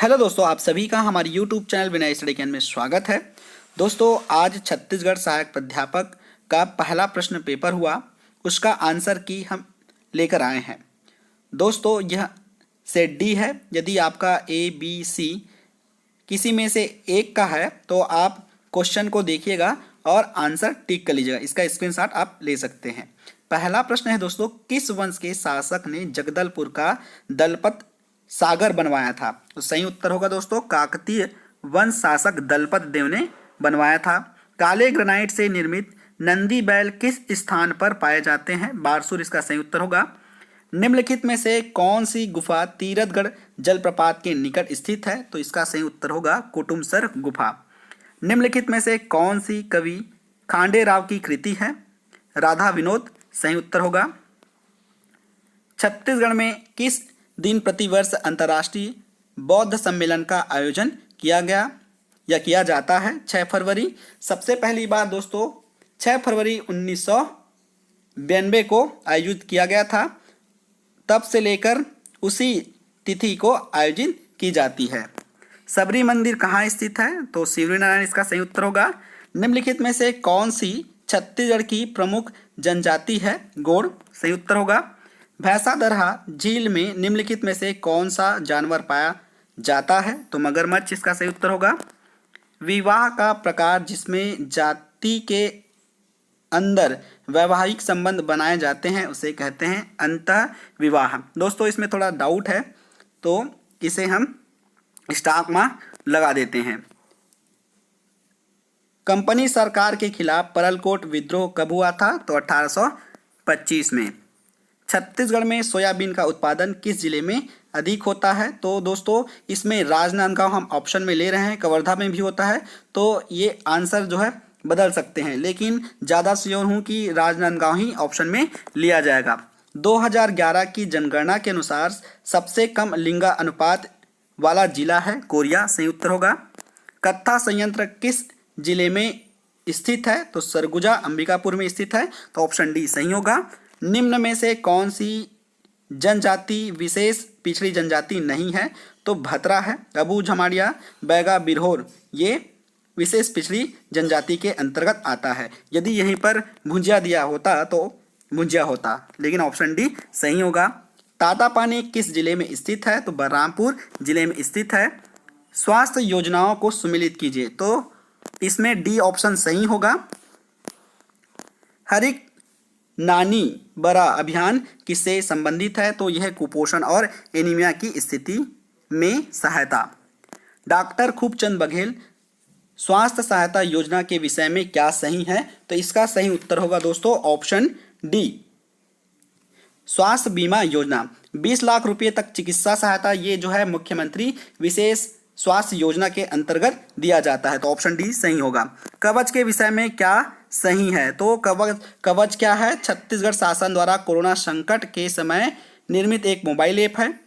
Hello दोस्तों, आप सभी का हमारे YouTube channel Vinay study can में स्वागत है। दोस्तों, आज छत्तीसगढ़ सहायक प्राध्यापक का पहला प्रश्न पेपर हुआ, उसका आंसर की हम लेकर आए हैं। दोस्तों, यह सेट डी है। यदि आपका ए बी सी किसी में से एक का है तो आप क्वेश्चन को देखिएगा और आंसर टिक कर लीजिएगा। इसका स्क्रीनशॉट आप ले सकते हैं। पहला प्रश्न है दोस्तों, किस वंश के शासक ने जगदलपुर का दलपत सागर बनवाया था? तो सही उत्तर होगा दोस्तों, काकतीय वंश शासक दलपत देव ने बनवाया था। काले ग्रेनाइट से निर्मित नंदी बैल किस स्थान पर पाए जाते हैं? बारसूर इसका सही उत्तर होगा। निम्नलिखित में से कौन सी गुफा तीरथगढ़ जलप्रपात के निकट स्थित है? तो इसका सही उत्तर होगा कुटुमसर गुफा। निम्नलिखित में से कौन सी कवि खांडे राव की कृति है? राधा विनोद सही उत्तर होगा। छत्तीसगढ़ में किस दिन प्रतिवर्ष अंतर्राष्ट्रीय बौद्ध सम्मेलन का आयोजन किया गया या किया जाता है? 6 फरवरी। सबसे पहली बार दोस्तों 6 फरवरी 1992 को आयोजित किया गया था। तब से लेकर उसी तिथि को आयोजित की जाती है। सबरी मंदिर कहाँ स्थित है? तो शिवरीनारायण इसका सही उत्तर होगा। निम्नलिखित में से कौन सी छत्तीसगढ़ की प्रमुख जनजाति है? गोंड सही उत्तर होगा। भैंसादरहा झील में निम्नलिखित में से कौन सा जानवर पाया जाता है? तो मगरमच्छ इसका सही उत्तर होगा। विवाह का प्रकार जिसमें जाति के अंदर वैवाहिक संबंध बनाए जाते हैं उसे कहते हैं अंतः विवाह। दोस्तों, इसमें थोड़ा डाउट है तो इसे हम स्टॉक मार्क लगा देते हैं। कंपनी सरकार के खिलाफ परलकोट विद्रोह कब हुआ था? तो 1825 में। छत्तीसगढ़ में सोयाबीन का उत्पादन किस जिले में अधिक होता है? तो दोस्तों, इसमें राजनांदगांव हम ऑप्शन में ले रहे हैं, कवर्धा में भी होता है, तो ये आंसर जो है बदल सकते हैं, लेकिन ज़्यादा श्योर हूँ कि राजनांदगांव ही ऑप्शन में लिया जाएगा। 2011 की जनगणना के अनुसार सबसे कम लिंगा अनुपात वाला जिला है कोरिया सही उत्तर होगा। कत्था संयंत्र किस जिले में स्थित है? तो सरगुजा अंबिकापुर में स्थित है, तो ऑप्शन डी सही होगा। निम्न में से कौन सी जनजाति विशेष पिछड़ी जनजाति नहीं है? तो भतरा है। अबू झमाड़िया, बैगा, बिरहोर ये विशेष पिछड़ी जनजाति के अंतर्गत आता है। यदि यहीं पर भुंजिया दिया होता तो भुंजिया होता, लेकिन ऑप्शन डी सही होगा। तातापानी किस जिले में स्थित है? तो बलरामपुर जिले में स्थित है। स्वास्थ्य योजनाओं को सुमेलित कीजिए, तो इसमें डी ऑप्शन सही होगा। हरिक नानी बड़ा अभियान किससे संबंधित है? तो यह कुपोषण और एनीमिया की स्थिति में सहायता। डॉक्टर खूबचंद बघेल स्वास्थ्य सहायता योजना के विषय में क्या सही है? तो इसका सही उत्तर होगा दोस्तों ऑप्शन डी। स्वास्थ्य बीमा योजना 20 लाख रुपए तक चिकित्सा सहायता, ये जो है मुख्यमंत्री विशेष स्वास्थ्य योजना के अंतर्गत दिया जाता है, तो ऑप्शन डी सही होगा। कवच के विषय में क्या सही है? तो कवच क्या है? छत्तीसगढ़ शासन द्वारा कोरोना संकट के समय निर्मित एक मोबाइल ऐप है।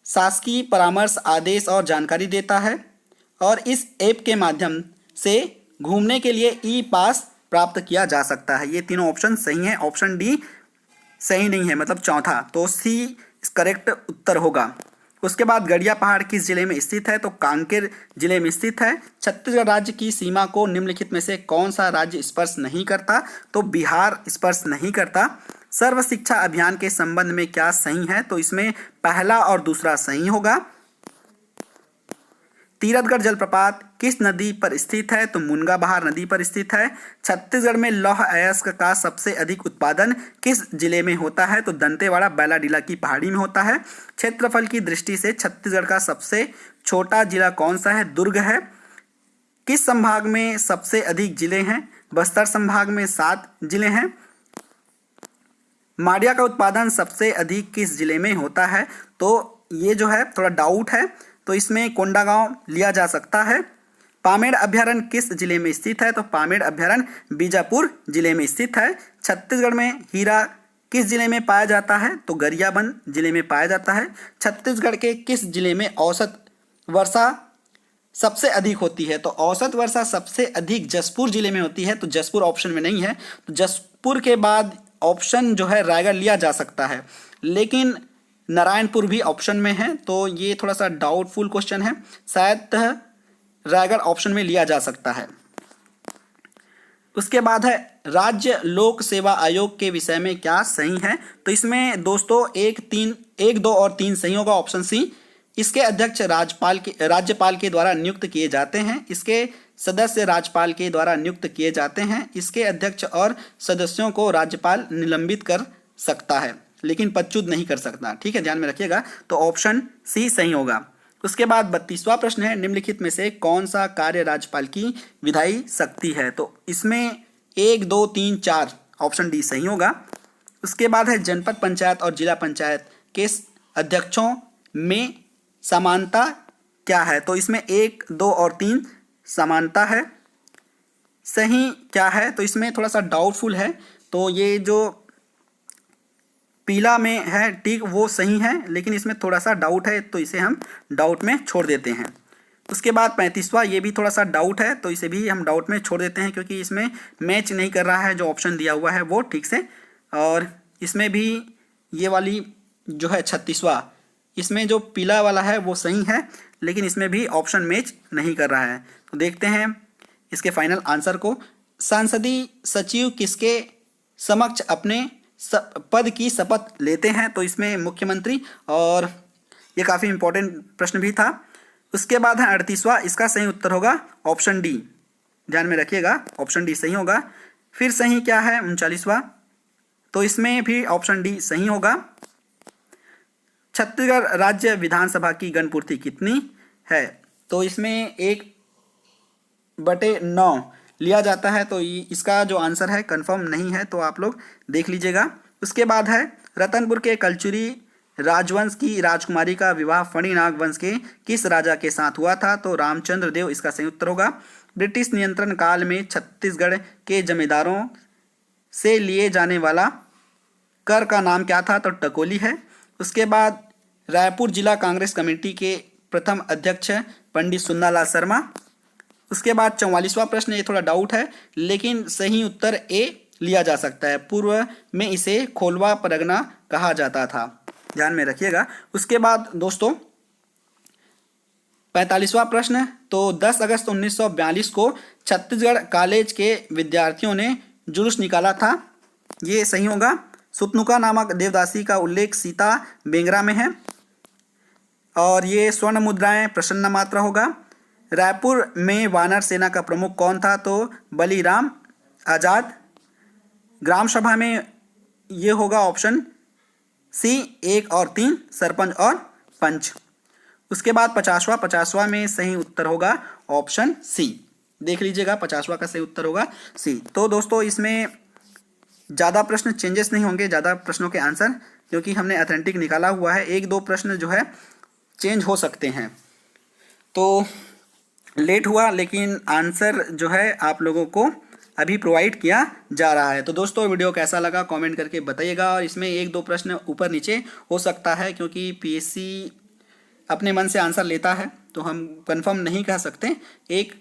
शासकीय परामर्श, आदेश और जानकारी देता है, और इस ऐप के माध्यम से घूमने के लिए ई पास प्राप्त किया जा सकता है। ये तीनों ऑप्शन सही हैं। ऑप्शन डी सही नहीं है, मतलब चौथा, तो सी करेक्ट उत्तर होगा। उसके बाद गड़िया पहाड़ किस जिले में स्थित है? तो कांकेर जिले में स्थित है। छत्तीसगढ़ राज्य की सीमा को निम्नलिखित में से कौन सा राज्य स्पर्श नहीं करता? तो बिहार स्पर्श नहीं करता। सर्व शिक्षा अभियान के संबंध में क्या सही है? तो इसमें पहला और दूसरा सही होगा। तीरथगढ़ जलप्रपात किस नदी पर स्थित है? तो मुनगा बहार नदी पर स्थित है। छत्तीसगढ़ में लौह अयस्क का सबसे अधिक उत्पादन किस जिले में होता है? तो दंतेवाड़ा बैलाडीला की पहाड़ी में होता है। क्षेत्रफल की दृष्टि से छत्तीसगढ़ का सबसे छोटा जिला कौन सा है? दुर्ग है। किस संभाग में सबसे अधिक जिले हैं? बस्तर संभाग में 7 जिले हैं। माड़िया का उत्पादन सबसे अधिक किस जिले में होता है? तो ये जो है थोड़ा डाउट है, तो इसमें कोंडागांव लिया जा सकता है। पामेड़ अभ्यारण्य किस जिले में स्थित है? तो पामेड़ अभ्यारण्य बीजापुर जिले में स्थित है। छत्तीसगढ़ में हीरा किस जिले में पाया जाता है? तो गरियाबंद जिले में पाया जाता है। छत्तीसगढ़ के किस जिले में औसत वर्षा सबसे अधिक होती है? तो औसत वर्षा सबसे अधिक जशपुर जिले में होती है, तो जशपुर ऑप्शन में नहीं है, तो जशपुर के बाद ऑप्शन जो है रायगढ़ लिया जा सकता है, लेकिन नारायणपुर भी ऑप्शन में है, तो ये थोड़ा सा डाउटफुल क्वेश्चन है, शायद रायगढ़ ऑप्शन में लिया जा सकता है। उसके बाद है राज्य लोक सेवा आयोग के विषय में क्या सही है, तो इसमें दोस्तों 1, 2 और 3 सही होगा, ऑप्शन सी। इसके अध्यक्ष राज्यपाल के द्वारा नियुक्त किए जाते हैं, इसके सदस्य राज्यपाल के द्वारा नियुक्त किए जाते हैं, इसके अध्यक्ष और सदस्यों को राज्यपाल निलंबित कर सकता है लेकिन पदच्युत नहीं कर सकता, ठीक है, ध्यान में रखिएगा। तो ऑप्शन सी सही होगा। उसके बाद 32वां प्रश्न है, निम्नलिखित में से कौन सा कार्य राज्यपाल की विधायी शक्ति है, तो इसमें 1, 2, 3, 4 ऑप्शन डी सही होगा। उसके बाद है जनपद पंचायत और जिला पंचायत के अध्यक्षों में समानता क्या है, तो इसमें 1, 2 और 3 समानता है। सही क्या है, तो इसमें थोड़ा सा डाउटफुल है, तो ये जो पीला में है टिक वो सही है, लेकिन इसमें थोड़ा सा डाउट है, तो इसे हम डाउट में छोड़ देते हैं। उसके बाद 35वां, ये भी थोड़ा सा डाउट है, तो इसे भी हम डाउट में छोड़ देते हैं क्योंकि इसमें मैच नहीं कर रहा है जो ऑप्शन दिया हुआ है वो ठीक से। और इसमें भी ये वाली जो है 36वां, इसमें जो पीला वाला है वो सही है, लेकिन इसमें भी ऑप्शन मैच नहीं कर रहा है। तो देखते हैं इसके फाइनल आंसर को। संसदीय सचिव किसके समक्ष अपने पद की शपथ लेते हैं, तो इसमें मुख्यमंत्री, और ये काफ़ी इंपॉर्टेंट प्रश्न भी था। उसके बाद है 38वां, इसका सही उत्तर होगा ऑप्शन डी, ध्यान में रखिएगा, ऑप्शन डी सही होगा। फिर सही क्या है 39वां, तो इसमें भी ऑप्शन डी सही होगा। छत्तीसगढ़ राज्य विधानसभा की गणपूर्ति कितनी है, तो इसमें 1/9 लिया जाता है, तो इसका जो आंसर है कंफर्म नहीं है, तो आप लोग देख लीजिएगा। उसके बाद है रतनपुर के कलचुरी राजवंश की राजकुमारी का विवाह फणिनाग वंश के किस राजा के साथ हुआ था, तो रामचंद्र देव इसका सही उत्तर होगा। ब्रिटिश नियंत्रण काल में छत्तीसगढ़ के जमींदारों से लिए जाने वाला कर का नाम क्या था, तो टकोली है। उसके बाद रायपुर जिला कांग्रेस कमेटी के प्रथम अध्यक्ष पंडित सुन्नालाल शर्मा। उसके बाद 44वां प्रश्न, ये थोड़ा डाउट है लेकिन सही उत्तर ए लिया जा सकता है, पूर्व में इसे खोलवा परगना कहा जाता था, ध्यान में रखिएगा। उसके बाद दोस्तों 45वां प्रश्न, तो 10 अगस्त 1942 को छत्तीसगढ़ कॉलेज के विद्यार्थियों ने जुलूस निकाला था, ये सही होगा। सुतनुका नामक देवदासी का उल्लेख सीता बेंगरा में है, और ये स्वर्ण मुद्राएं प्रसन्न मात्रा होगा। रायपुर में वानर सेना का प्रमुख कौन था, तो बलीराम आजाद। ग्राम सभा में ये होगा ऑप्शन सी 1 और 3, सरपंच और पंच। उसके बाद 50वां में सही उत्तर होगा ऑप्शन सी, देख लीजिएगा 50वां का सही उत्तर होगा सी। तो दोस्तों इसमें ज़्यादा प्रश्न चेंजेस नहीं होंगे, ज़्यादा प्रश्नों के आंसर, क्योंकि हमने ऑथेंटिक निकाला हुआ है। 1-2 प्रश्न जो है चेंज हो सकते हैं, तो लेट हुआ लेकिन आंसर जो है आप लोगों को अभी प्रोवाइड किया जा रहा है। तो दोस्तों वीडियो कैसा लगा कमेंट करके बताइएगा, और इसमें 1-2 प्रश्न ऊपर नीचे हो सकता है क्योंकि पीएससी अपने मन से आंसर लेता है, तो हम कंफर्म नहीं कह सकते। एक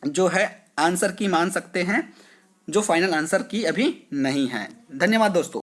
जो है आंसर की मान सकते हैं, जो फाइनल आंसर की अभी नहीं है। धन्यवाद दोस्तों।